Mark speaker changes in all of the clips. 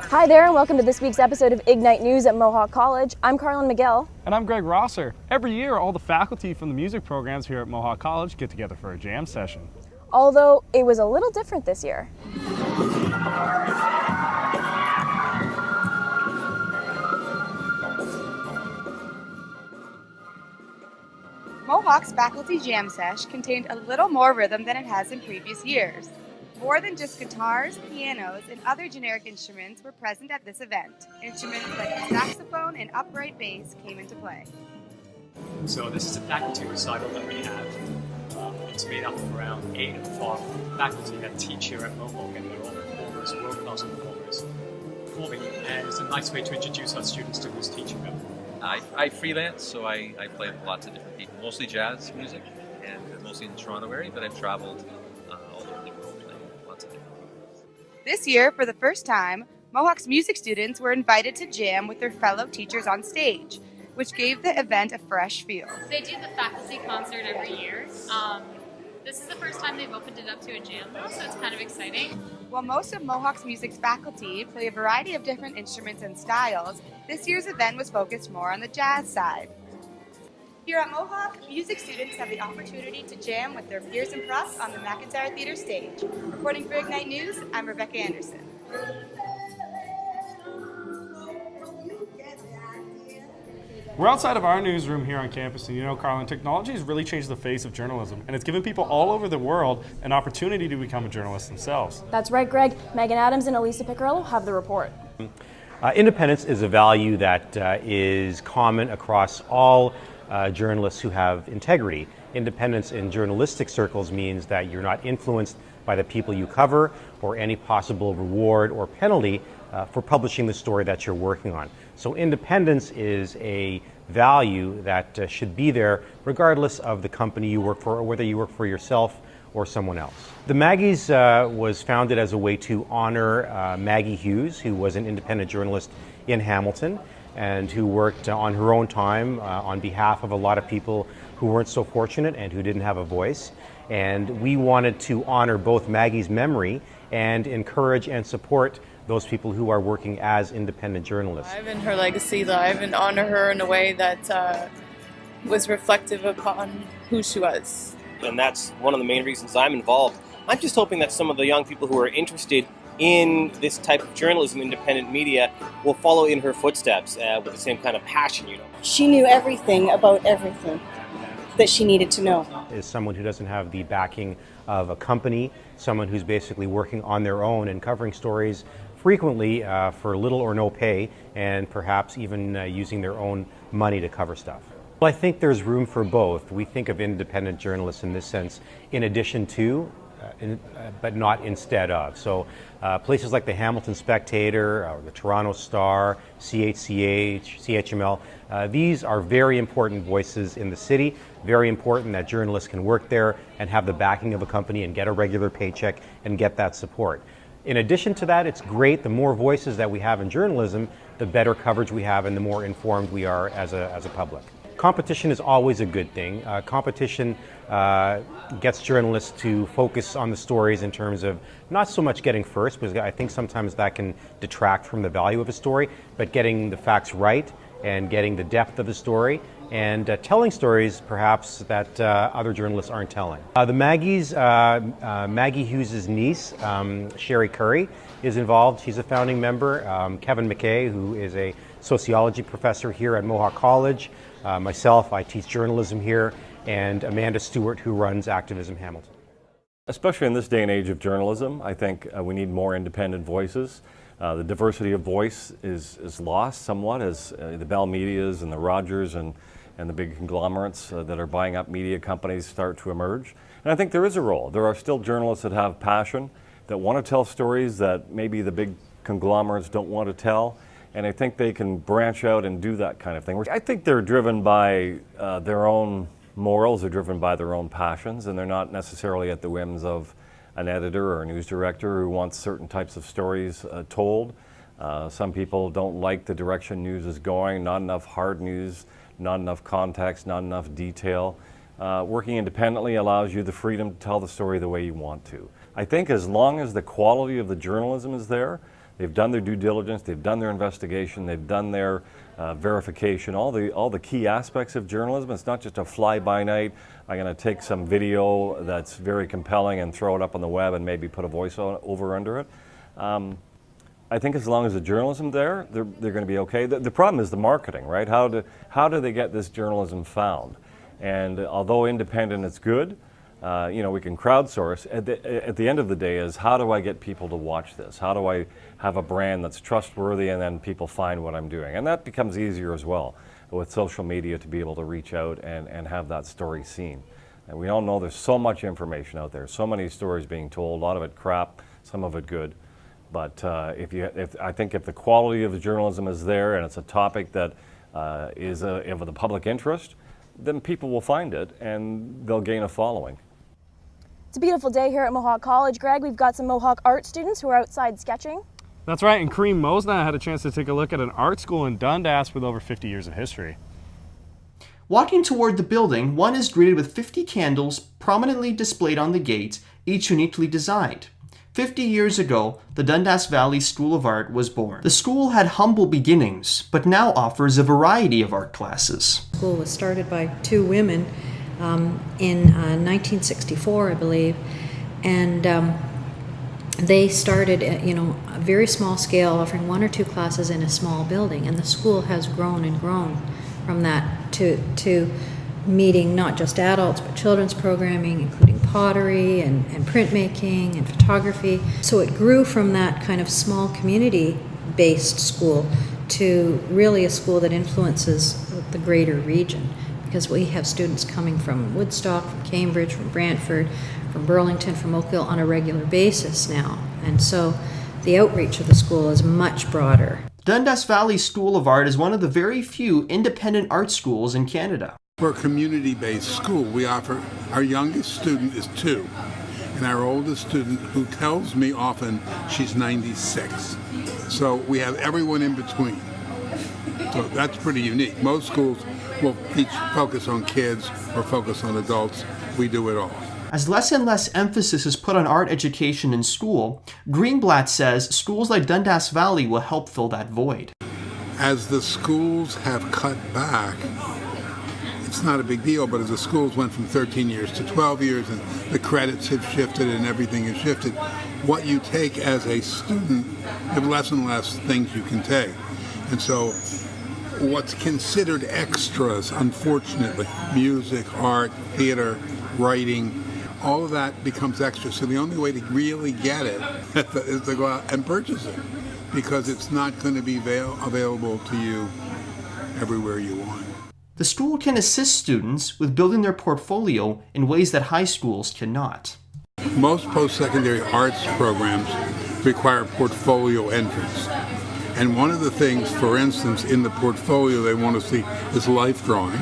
Speaker 1: Hi there, and welcome to this week's episode of Ignite News at Mohawk College. I'm Carlin McGill.
Speaker 2: And I'm Greg Rosser. Every year, all the faculty from the music programs here at Mohawk College get together for a jam session.
Speaker 1: Although it was a little different this year.
Speaker 3: Mohawk's faculty jam sesh contained a little more rhythm than it has in previous years. More than just guitars, pianos, and other generic instruments were present at this event. Instruments like the saxophone and upright bass came into play.
Speaker 4: So this is a faculty recital that we have. It's made up of around 8 of our faculty that teach here at Mohawk, and they're all performers, world-class performers, performing. And it's a nice way to introduce our students to who's teaching them.
Speaker 5: I freelance, so I play with lots of different people, mostly jazz music, and mostly in the Toronto area, but I've traveled all over the world playing lots of different people.
Speaker 3: This year, for the first time, Mohawk's music students were invited to jam with their fellow teachers on stage, which gave the event a fresh feel.
Speaker 6: They do the faculty concert every year. This is the first time they've opened it up to a jam though, so it's kind of exciting.
Speaker 3: While most of Mohawk's music's faculty play a variety of different instruments and styles, this year's event was focused more on the jazz side. Here at Mohawk, music students have the opportunity to jam with their peers and profs on the McIntyre Theatre stage. Reporting for Ignite News, I'm Rebecca Anderson.
Speaker 2: We're outside of our newsroom here on campus, and you know, Carlin, technology has really changed the face of journalism, and it's given people all over the world an opportunity to become a journalist themselves.
Speaker 1: That's right, Greg. Megan Adams and Elisa Piccarello have the report.
Speaker 7: Independence is a value that is common across all journalists who have integrity. Independence in journalistic circles means that you're not influenced by the people you cover or any possible reward or penalty for publishing the story that you're working on. So independence is a value that should be there regardless of the company you work for or whether you work for yourself or someone else. The Maggie's was founded as a way to honor Maggie Hughes, who was an independent journalist in Hamilton and who worked on her own time on behalf of a lot of people who weren't so fortunate and who didn't have a voice. And we wanted to honor both Maggie's memory and encourage and support those people who are working as independent journalists.
Speaker 8: Live and her legacy live and honor her in a way that was reflective upon who she was.
Speaker 9: And that's one of the main reasons I'm involved. I'm just hoping that some of the young people who are interested in this type of journalism, independent media, will follow in her footsteps with the same kind of passion, you know.
Speaker 10: She knew everything about everything that she needed to know.
Speaker 7: Is someone who doesn't have the backing of a company, someone who's basically working on their own and covering stories frequently for little or no pay, and perhaps even using their own money to cover stuff. Well, I think there's room for both. We think of independent journalists in this sense, in addition to, but not instead of. So places like the Hamilton Spectator, or the Toronto Star, CHCH, CHML, these are very important voices in the city, very important that journalists can work there and have the backing of a company and get a regular paycheck and get that support. In addition to that, it's great, the more voices that we have in journalism, the better coverage we have and the more informed we are as a public. Competition is always a good thing. Competition gets journalists to focus on the stories in terms of not so much getting first, because I think sometimes that can detract from the value of a story, but getting the facts right and getting the depth of the story and telling stories perhaps that other journalists aren't telling. The Maggie's, Maggie Hughes' niece, Sherry Curry, is involved. She's a founding member. Kevin McKay, who is a sociology professor here at Mohawk College. Myself, I teach journalism here, and Amanda Stewart, who runs Activism Hamilton.
Speaker 11: Especially in this day and age of journalism, I think we need more independent voices. The diversity of voice is lost somewhat as the Bell Medias and the Rogers and the big conglomerates that are buying up media companies start to emerge. And I think there is a role. There are still journalists that have passion, that want to tell stories that maybe the big conglomerates don't want to tell. And I think they can branch out and do that kind of thing. I think they're driven by their own morals, they're driven by their own passions, and they're not necessarily at the whims of an editor or a news director who wants certain types of stories told. Some people don't like the direction news is going, not enough hard news, not enough context, not enough detail. Working independently allows you the freedom to tell the story the way you want to. I think as long as the quality of the journalism is there, they've done their due diligence, they've done their investigation, they've done their verification, all the key aspects of journalism. It's not just a fly-by-night, I'm going to take some video that's very compelling and throw it up on the web and maybe put a voice over under it. I think as long as the journalism they're going to be okay. The problem is the marketing, right? How do they get this journalism found? And although independent is good, we can crowdsource. At the end of the day is how do I get people to watch this? How do I have a brand that's trustworthy and then people find what I'm doing? And that becomes easier as well with social media to be able to reach out and have that story seen. And we all know there's so much information out there, so many stories being told, a lot of it crap, some of it good. But I think if the quality of the journalism is there and it's a topic that is of the public interest, then people will find it and they'll gain a following.
Speaker 1: It's a beautiful day here at Mohawk College. Greg, we've got some Mohawk art students who are outside sketching.
Speaker 2: That's right, and Kareem Mosna had a chance to take a look at an art school in Dundas with over 50 years of history.
Speaker 12: Walking toward the building, one is greeted with 50 candles prominently displayed on the gate, each uniquely designed. 50 years ago, the Dundas Valley School of Art was born. The school had humble beginnings, but now offers a variety of art classes.
Speaker 13: The school was started by two women in 1964, I believe, and they started at, a very small scale, offering 1 or 2 classes in a small building, and the school has grown and grown from that to meeting not just adults but children's programming, including pottery and printmaking and photography. So it grew from that kind of small community-based school to really a school that influences the greater region, because we have students coming from Woodstock, from Cambridge, from Brantford, from Burlington, from Oakville on a regular basis now. And so the outreach of the school is much broader.
Speaker 12: Dundas Valley School of Art is one of the very few independent art schools in Canada.
Speaker 14: We're a community-based school. We offer, our youngest student is 2, and our oldest student, who tells me often she's 96. So we have everyone in between. So that's pretty unique. Most schools will focus on kids or focus on adults. We do it all.
Speaker 12: As less and less emphasis is put on art education in school, Greenblatt says schools like Dundas Valley will help fill that void.
Speaker 14: As the schools have cut back, it's not a big deal, but as the schools went from 13 years to 12 years and the credits have shifted and everything has shifted, what you take as a student, you have less and less things you can take. And so what's considered extras, unfortunately, music, art, theater, writing, all of that becomes extra. So the only way to really get it is to go out and purchase it, because it's not going to be available to you everywhere you want.
Speaker 12: The school can assist students with building their portfolio in ways that high schools cannot.
Speaker 14: Most post-secondary arts programs require portfolio entrance. And one of the things, for instance, in the portfolio they want to see is life drawing.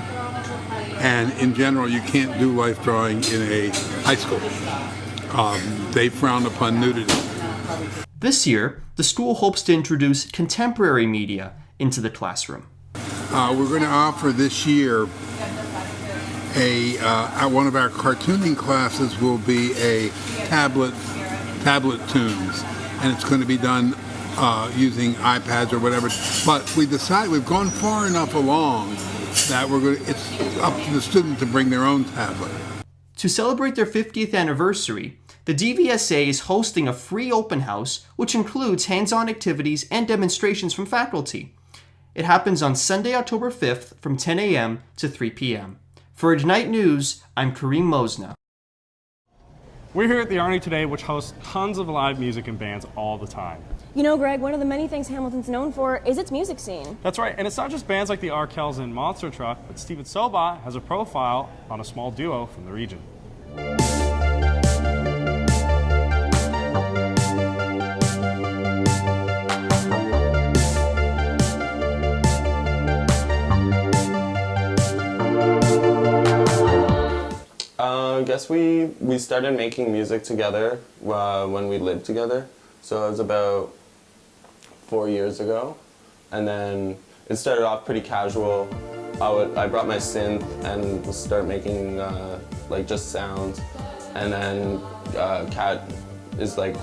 Speaker 14: And in general, you can't do life drawing in a high school. They frown upon nudity.
Speaker 12: This year, the school hopes to introduce contemporary media into the classroom.
Speaker 14: We're going to offer this year one of our cartooning classes will be a tablet tunes, and it's going to be done using iPads or whatever. But we've gone far enough along that it's up to the student to bring their own tablet.
Speaker 12: To celebrate their 50th anniversary, the DVSA is hosting a free open house, which includes hands-on activities and demonstrations from faculty. It happens on Sunday, October 5th from 10 a.m. to 3 p.m. For Ignite News, I'm Kareem Mosna.
Speaker 2: We're here at the Arnie today, which hosts tons of live music and bands all the time.
Speaker 1: You know, Greg, one of the many things Hamilton's known for is its music scene.
Speaker 2: That's right, and it's not just bands like the Arkells and Monster Truck, but Steven Soba has a profile on a small duo from the region.
Speaker 15: guess we started making music together when we lived together. So it was about 4 years ago. And then it started off pretty casual. I brought my synth and started making like just sounds. And then Kat is like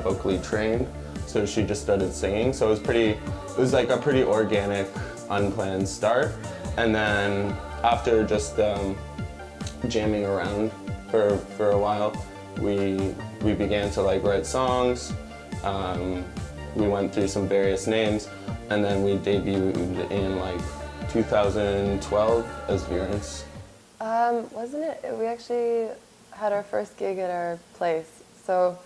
Speaker 15: vocally trained, so she just started singing. So it was like a pretty organic, unplanned start. And then after just jamming around for a while, we began to like write songs. We went through some various names, and then we debuted in like 2012 as Virence.
Speaker 16: Wasn't it? We actually had our first gig at our place. So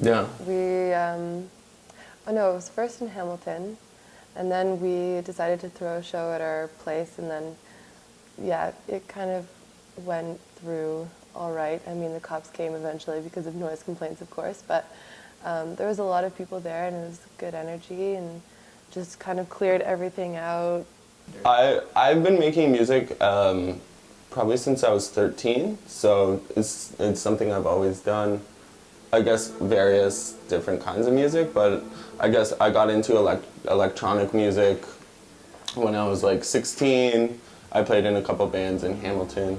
Speaker 15: yeah,
Speaker 16: oh no, it was first in Hamilton, and then we decided to throw a show at our place, and then yeah, it kind of went through all right. I mean, the cops came eventually because of noise complaints, of course, but there was a lot of people there, and it was good energy, and just kind of cleared everything out.
Speaker 15: I've been making music probably since I was 13, so it's something I've always done. I guess various different kinds of music, but I guess I got into electronic music when I was like 16. I played in a couple bands in Hamilton.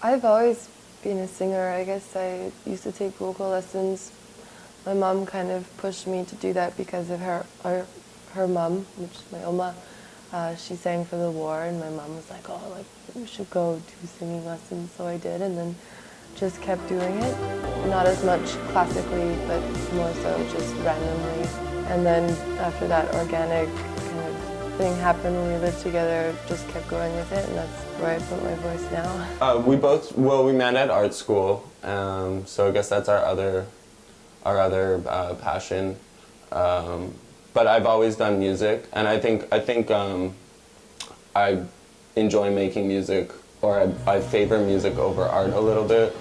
Speaker 16: I've always been a singer. I guess I used to take vocal lessons. My mom kind of pushed me to do that because of her mom, which is my Oma. She sang for the war, and my mom was like, oh, like, you should go do singing lessons. So I did, and then just kept doing it. Not as much classically, but more so just randomly. And then after that organic kind of thing happened when we lived together, just kept going with it, and that's where I put my voice now.
Speaker 15: We met at art school, so I guess that's our other passion. But I've always done music, and I think I enjoy making music, or I favor music over art a little bit.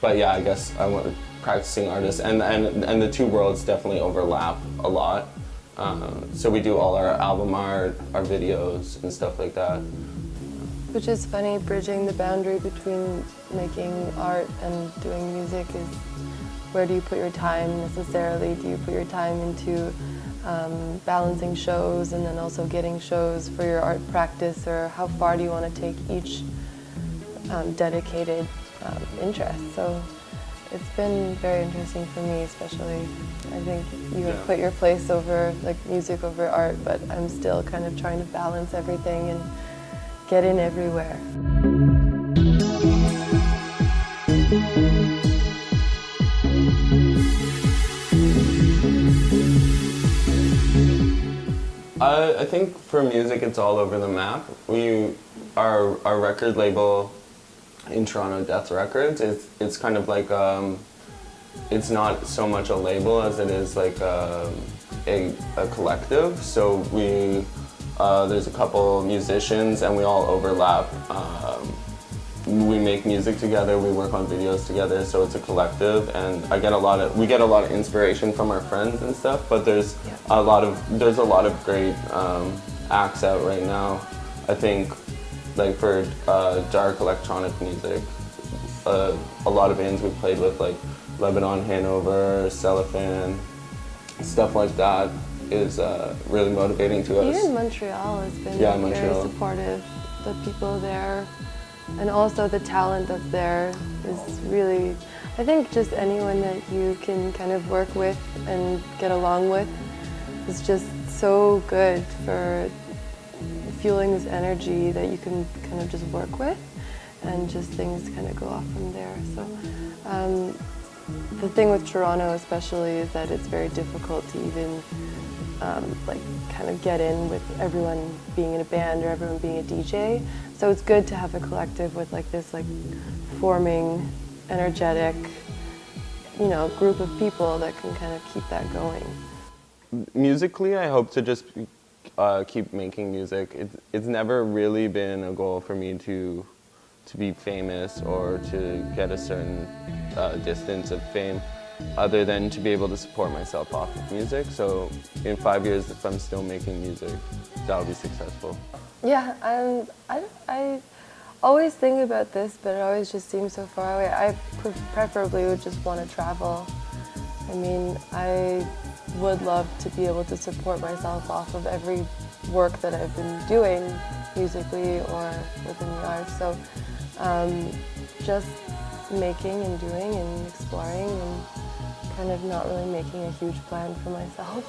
Speaker 15: But yeah, I guess I'm a practicing artist, and the two worlds definitely overlap a lot. So we do all our album art, our videos, and stuff like that.
Speaker 16: Which is funny, bridging the boundary between making art and doing music is, where do you put your time necessarily? Do you put your time into balancing shows and then also getting shows for your art practice, or how far do you want to take each dedicated interest? So it's been very interesting for me, especially. I think you have put your place over like music over art, but I'm still kind of trying to balance everything and get in everywhere.
Speaker 15: I think for music, it's all over the map. Our record label in Toronto, Death Records, it's kind of like it's not so much a label as it is like a collective. So there's a couple musicians, and we all overlap. We make music together, we work on videos together, so it's a collective, and we get a lot of inspiration from our friends and stuff, but there's a lot of great acts out right now. I think like for dark electronic music, a lot of bands we played with, like Lebanon, Hanover, Cellophane, stuff like that, is really motivating to us.
Speaker 16: Even Montreal has been very supportive. The people there, and also the talent that's there, is really, I think just anyone that you can kind of work with and get along with is just so good for fueling this energy that you can kind of just work with, and just things kind of go off from there. So the thing with Toronto especially is that it's very difficult to even like kind of get in with everyone being in a band or everyone being a DJ. So it's good to have a collective with like this like forming, energetic, group of people that can kind of keep that going.
Speaker 15: Musically, I hope to just keep making music. It's never really been a goal for me to be famous or to get a certain distance of fame, other than to be able to support myself off of music. So in 5 years, if I'm still making music, that'll be successful.
Speaker 16: Yeah, always think about this, but it always just seems so far away. I preferably would just want to travel. I mean, I would love to be able to support myself off of every work that I've been doing musically or within the arts. So just making and doing and exploring and kind of not really making a huge plan for myself.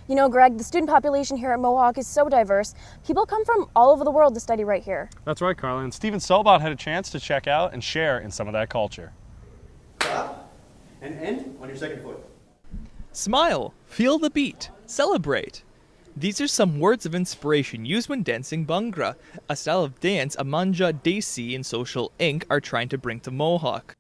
Speaker 1: You know, Greg, the student population here at Mohawk is so diverse. People come from all over the world to study right here.
Speaker 2: That's right, Carla. And Steven Sobot had a chance to check out and share in some of that culture.
Speaker 17: Clap and end on your second foot.
Speaker 18: Smile, feel the beat, celebrate. These are some words of inspiration used when dancing Bhangra, a style of dance Amanja Desi and Social Inc. are trying to bring to Mohawk.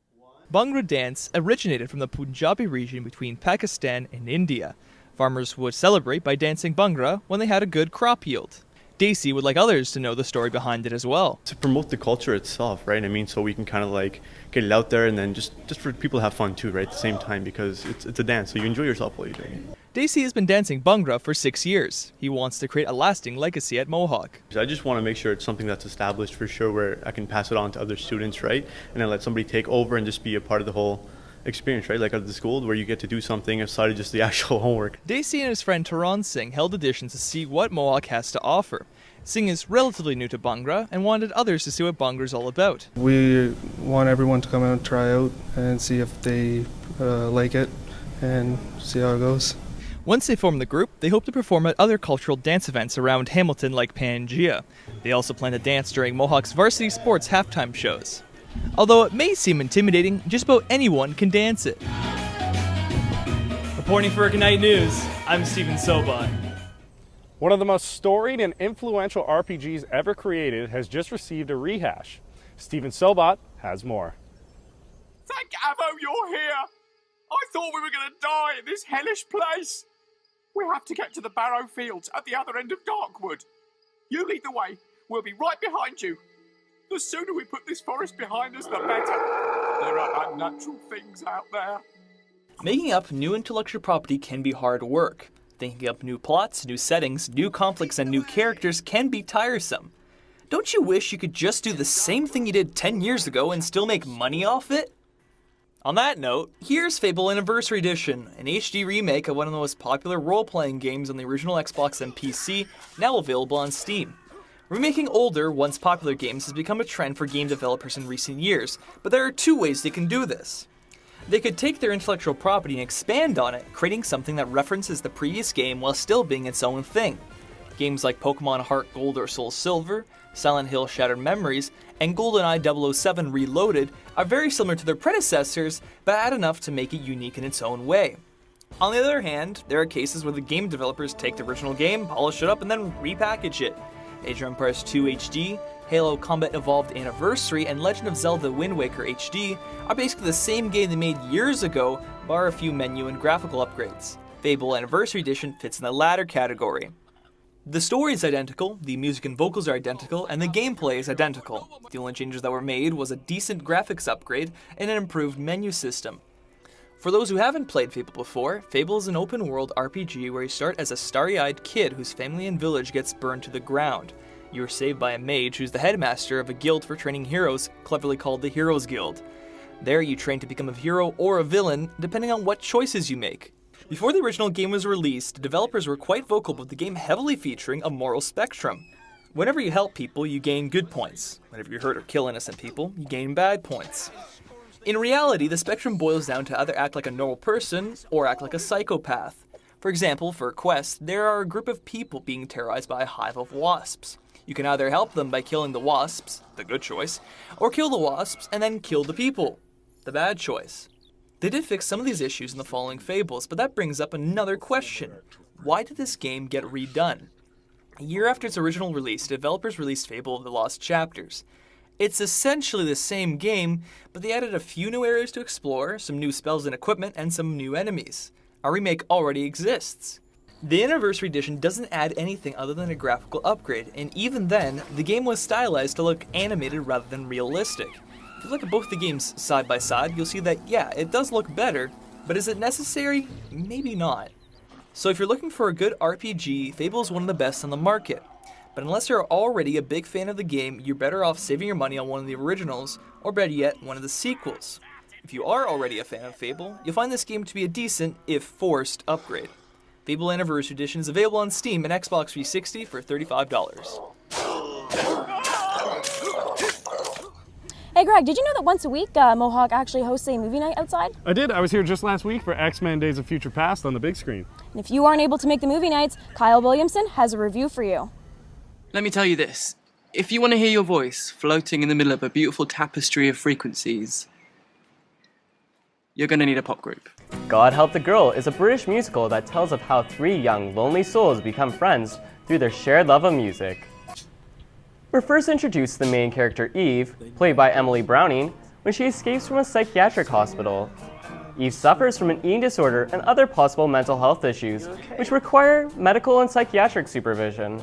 Speaker 18: Bhangra dance originated from the Punjabi region between Pakistan and India. Farmers would celebrate by dancing Bhangra when they had a good crop yield. Desi would like others to know the story behind it as well.
Speaker 17: To promote the culture itself, right? I mean, so we can kind of like get it out there and then just for people to have fun too, right? At the same time, because it's a dance, so you enjoy yourself while you're doing it.
Speaker 18: Desi has been dancing Bhangra for 6 years. He wants to create a lasting legacy at Mohawk.
Speaker 17: I just want to make sure it's something that's established for sure where I can pass it on to other students, right? And then let somebody take over and just be a part of the whole experience, right? Like at the school where you get to do something aside of just the actual homework.
Speaker 18: Desi and his friend Taran Singh held auditions to see what Mohawk has to offer. Singh is relatively new to Bhangra and wanted others to see what Bhangra is all about.
Speaker 19: We want everyone to come out and try out and see if they like it and see how it goes.
Speaker 18: Once they form the group, they hope to perform at other cultural dance events around Hamilton like Pangea. They also plan to dance during Mohawk's varsity sports halftime shows. Although it may seem intimidating, just about anyone can dance it.
Speaker 20: Reporting for Ignite News, I'm Steven Sobot.
Speaker 2: One of the most storied and influential RPGs ever created has just received a rehash. Steven Sobot has more.
Speaker 21: Thank Avo you're here! I thought we were going to die in this hellish place! We have to get to the Barrow Fields at the other end of Darkwood. You lead the way, we'll be right behind you. The sooner we put this forest behind us, the better. There are unnatural things out there.
Speaker 18: Making up new intellectual property can be hard work. Thinking up new plots, new settings, new conflicts, and new characters can be tiresome. Don't you wish you could just do the same thing you did 10 years ago and still make money off it? On that note, here's Fable Anniversary Edition, an HD remake of one of the most popular role-playing games on the original Xbox and PC, now available on Steam. Remaking older, once popular games has become a trend for game developers in recent years, but there are two ways they can do this. They could take their intellectual property and expand on it, creating something that references the previous game while still being its own thing. Games like Pokemon Heart Gold or Soul Silver, Silent Hill Shattered Memories, and GoldenEye 007 Reloaded are very similar to their predecessors, but add enough to make it unique in its own way. On the other hand, there are cases where the game developers take the original game, polish it up, and then repackage it. Age of Empires 2 HD, Halo Combat Evolved Anniversary, and Legend of Zelda Wind Waker HD are basically the same game they made years ago, bar a few menu and graphical upgrades. Fable Anniversary Edition fits in the latter category. The story is identical, the music and vocals are identical, and the gameplay is identical. The only changes that were made was a decent graphics upgrade and an improved menu system. For those who haven't played Fable before, Fable is an open-world RPG where you start as a starry-eyed kid whose family and village gets burned to the ground. You are saved by a mage who's the headmaster of a guild for training heroes, cleverly called the Heroes Guild. There you train to become a hero or a villain, depending on what choices you make. Before the original game was released, developers were quite vocal about the game heavily featuring a moral spectrum. Whenever you help people, you gain good points. Whenever you hurt or kill innocent people, you gain bad points. In reality, the spectrum boils down to either act like a normal person or act like a psychopath. For example, for a quest, there are a group of people being terrorized by a hive of wasps. You can either help them by killing the wasps, the good choice, or kill the wasps and then kill the people, the bad choice. They did fix some of these issues in the following Fables, but that brings up another question. Why did this game get redone? A year after its original release, developers released Fable of the Lost Chapters. It's essentially the same game, but they added a few new areas to explore, some new spells and equipment, and some new enemies. A remake already exists. The Anniversary Edition doesn't add anything other than a graphical upgrade, and even then, the game was stylized to look animated rather than realistic. If you look at both the games side by side, you'll see that, yeah, it does look better, But is it necessary? Maybe not. So if you're looking for a good RPG, Fable is one of the best on the market. But unless you're already a big fan of the game, you're better off saving your money on one of the originals, or better yet, one of the sequels. If you are already a fan of Fable, you'll find this game to be a decent, if forced, upgrade. Fable Anniversary Edition is available on Steam and Xbox 360 for $35.
Speaker 1: Hey Greg, did you know that once a week Mohawk actually hosts a movie night outside?
Speaker 2: I did. I was here just last week for X-Men Days of Future Past on the big screen.
Speaker 1: And if you aren't able to make the movie nights, Kyle Williamson has a review for you.
Speaker 4: Let me tell you this. If you want to hear your voice floating in the middle of a beautiful tapestry of frequencies, you're going to need a pop group.
Speaker 22: God Help the Girl is a British musical that tells of how three young, lonely souls become friends through their shared love of music. We're first introduced to the main character Eve, played by Emily Browning, when she escapes from a psychiatric hospital. Eve suffers from an eating disorder and other possible mental health issues, which require medical and psychiatric supervision.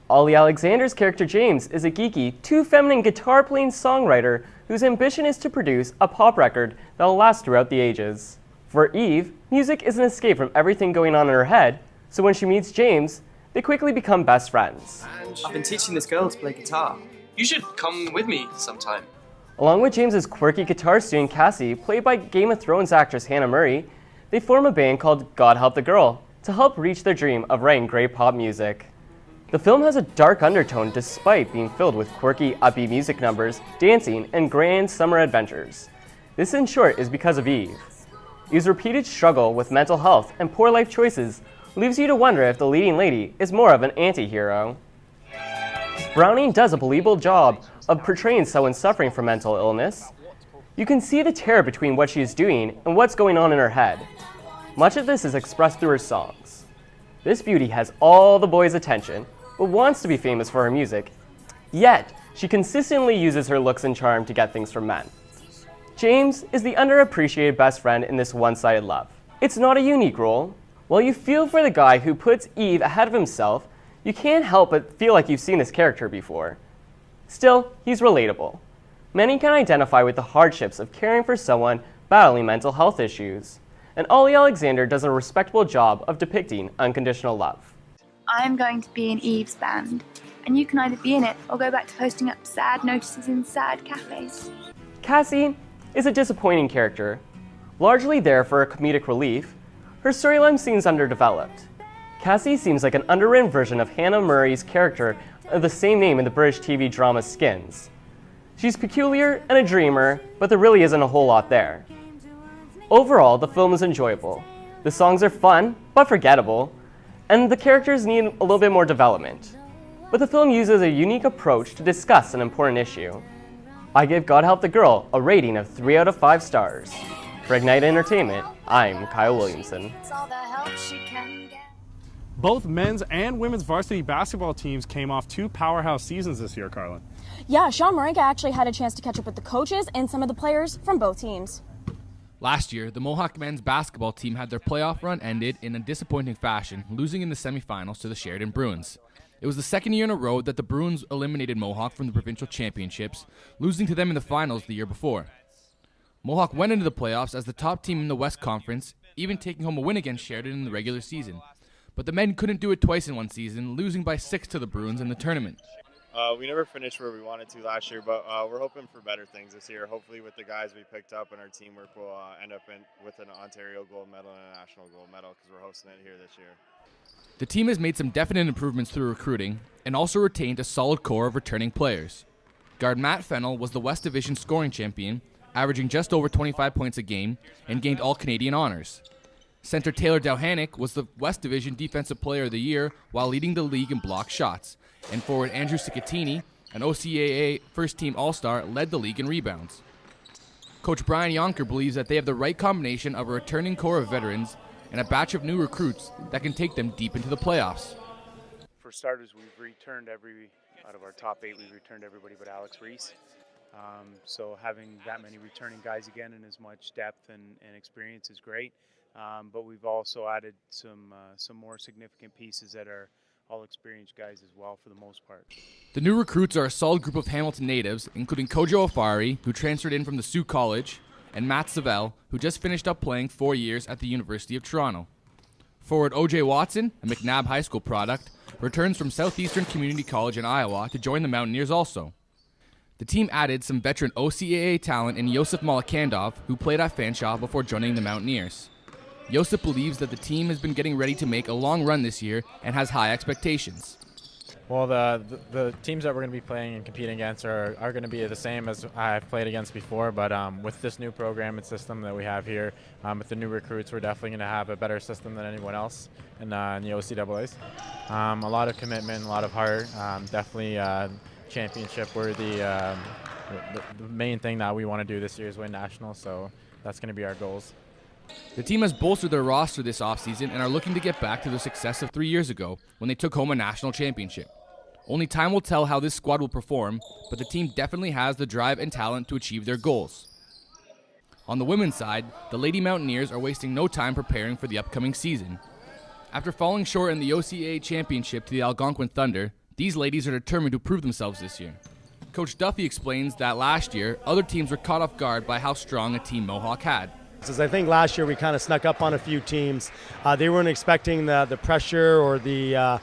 Speaker 22: Ollie Alexander's character James is a geeky, too feminine guitar-playing songwriter whose ambition is to produce a pop record that will last throughout the ages. For Eve, music is an escape from everything going on in her head, so when she meets James, they quickly become best friends.
Speaker 4: I've been teaching this girl to play guitar. You should come with me sometime.
Speaker 22: Along with James's quirky guitar student Cassie, played by Game of Thrones actress Hannah Murray, they form a band called God Help the Girl to help reach their dream of writing great pop music. The film has a dark undertone despite being filled with quirky, upbeat music numbers, dancing, and grand summer adventures. This, in short, is because of Eve. Eve's repeated struggle with mental health and poor life choices leaves you to wonder if the leading lady is more of an anti-hero. Browning does a believable job of portraying someone suffering from mental illness. You can see the terror between what she is doing and what's going on in her head. Much of this is expressed through her songs. This beauty has all the boys' attention, but wants to be famous for her music. Yet, she consistently uses her looks and charm to get things from men. James is the underappreciated best friend in this one-sided love. It's not a unique role. While you feel for the guy who puts Eve ahead of himself, you can't help but feel like you've seen this character before. Still, he's relatable. Many can identify with the hardships of caring for someone battling mental health issues, and Ollie Alexander does a respectable job of depicting unconditional love.
Speaker 23: I'm going to be in Eve's band, and you can either be in it or go back to posting up sad notices in sad cafes.
Speaker 22: Cassie is a disappointing character. Largely there for a comedic relief, her storyline seems underdeveloped. Cassie seems like an underwritten version of Hannah Murray's character of the same name in the British TV drama Skins. She's peculiar and a dreamer, but there really isn't a whole lot there. Overall, the film is enjoyable. The songs are fun, but forgettable, and the characters need a little bit more development. But the film uses a unique approach to discuss an important issue. I give God Help the Girl a rating of 3 out of 5 stars. For Ignite Entertainment, I'm Kyle Williamson.
Speaker 2: Both men's and women's varsity basketball teams came off 2 powerhouse seasons this year, Carlin.
Speaker 1: Yeah, Sean Marenka actually had a chance to catch up with the coaches and some of the players from both teams.
Speaker 24: Last year, the Mohawk men's basketball team had their playoff run ended in a disappointing fashion, losing in the semifinals to the Sheridan Bruins. It was the second year in a row that the Bruins eliminated Mohawk from the provincial championships, losing to them in the finals the year before. Mohawk went into the playoffs as the top team in the West Conference, even taking home a win against Sheridan in the regular season. But the men couldn't do it twice in one season, losing by 6 to the Bruins in the tournament.
Speaker 25: We never finished where we wanted to last year, but we're hoping for better things this year. Hopefully with the guys we picked up and our teamwork, we'll end up with an Ontario gold medal and a national gold medal because we're hosting it here this year.
Speaker 24: The team has made some definite improvements through recruiting and also retained a solid core of returning players. Guard Matt Fennell was the West Division scoring champion, averaging just over 25 points a game, and gained All-Canadian honors. Center Taylor Dowhanick was the West Division Defensive Player of the Year while leading the league in block shots, and forward Andrew Sicatini, an OCAA first-team All-Star, led the league in rebounds. Coach Brian Yonker believes that they have the right combination of a returning core of veterans and a batch of new recruits that can take them deep into the playoffs.
Speaker 26: For starters, we've returned out of our top 8, we've returned everybody but Alex Reese. So having that many returning guys again and as much depth and experience is great. But we've also added some more significant pieces that are all experienced guys as well for the most part.
Speaker 24: The new recruits are a solid group of Hamilton natives, including Kojo Afari, who transferred in from the Sioux College, and Matt Savell, who just finished up playing 4 years at the University of Toronto. Forward O.J. Watson, a McNabb High School product, returns from Southeastern Community College in Iowa to join the Mountaineers also. The team added some veteran OCAA talent in Yosef Malakandov, who played at Fanshawe before joining the Mountaineers. Yosef believes that the team has been getting ready to make a long run this year and has high expectations.
Speaker 3: Well, the teams that we're going to be playing and competing against are going to be the same as I've played against before, but with this new program and system that we have here, with the new recruits, we're definitely going to have a better system than anyone else in the OCAAs. A lot of commitment, a lot of heart, definitely championship worthy. The main thing that we want to do this year is win nationals, so that's going to be our goals.
Speaker 24: The team has bolstered their roster this offseason and are looking to get back to the success of 3 years ago when they took home a national championship. Only time will tell how this squad will perform, but the team definitely has the drive and talent to achieve their goals. On the women's side, the Lady Mountaineers are wasting no time preparing for the upcoming season. After falling short in the OCAA championship to the Algonquin Thunder, these ladies are determined to prove themselves this year. Coach Duffy explains that last year, other teams were caught off guard by how strong a team Mohawk had.
Speaker 5: I think last year we kind of snuck up on a few teams. They weren't expecting the pressure or the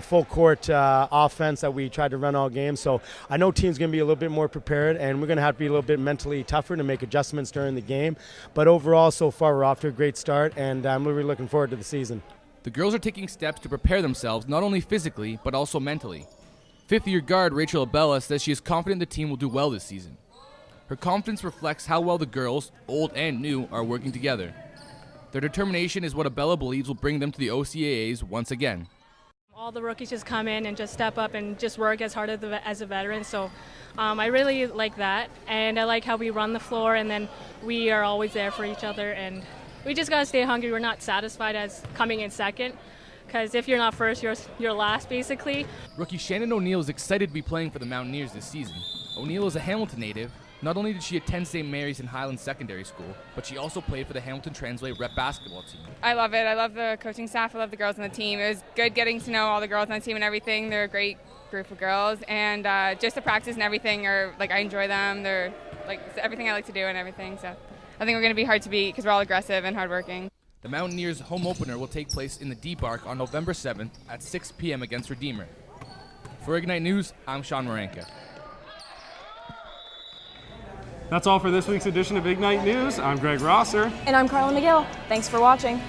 Speaker 5: full court offense that we tried to run all game. So I know teams going to be a little bit more prepared, and we're going to have to be a little bit mentally tougher to make adjustments during the game. But overall, so far, we're off to a great start, and I'm really looking forward to the season.
Speaker 24: The girls are taking steps to prepare themselves not only physically, but also mentally. Fifth-year guard Rachel Abella says she is confident the team will do well this season. Her confidence reflects how well the girls, old and new, are working together. Their determination is what Abella believes will bring them to the OCAAs once again.
Speaker 6: All the rookies just come in and just step up and just work as hard as a veteran, so I really like that. And I like how we run the floor, and then we are always there for each other, and we just got to stay hungry. We're not satisfied as coming in second, because if you're not first, you're last, basically.
Speaker 24: Rookie Shannon O'Neill is excited to be playing for the Mountaineers this season. O'Neill is a Hamilton native. Not only did she attend St. Mary's and Highlands Secondary School, but she also played for the Hamilton Translate rep basketball team.
Speaker 8: I love it. I love the coaching staff. I love the girls on the team. It was good getting to know all the girls on the team and everything. They're a great group of girls, and just the practice and everything are I enjoy them. They're everything I like to do and everything. So I think we're going to be hard to beat because we're all aggressive and hardworking.
Speaker 24: The Mountaineers' home opener will take place in the Deep Arc on November 7th at 6 p.m. against Redeemer. For Ignite News, I'm Sean Maranka.
Speaker 2: That's all for this week's edition of Ignite News. I'm Greg Rosser.
Speaker 1: And I'm Carla McGill. Thanks for watching.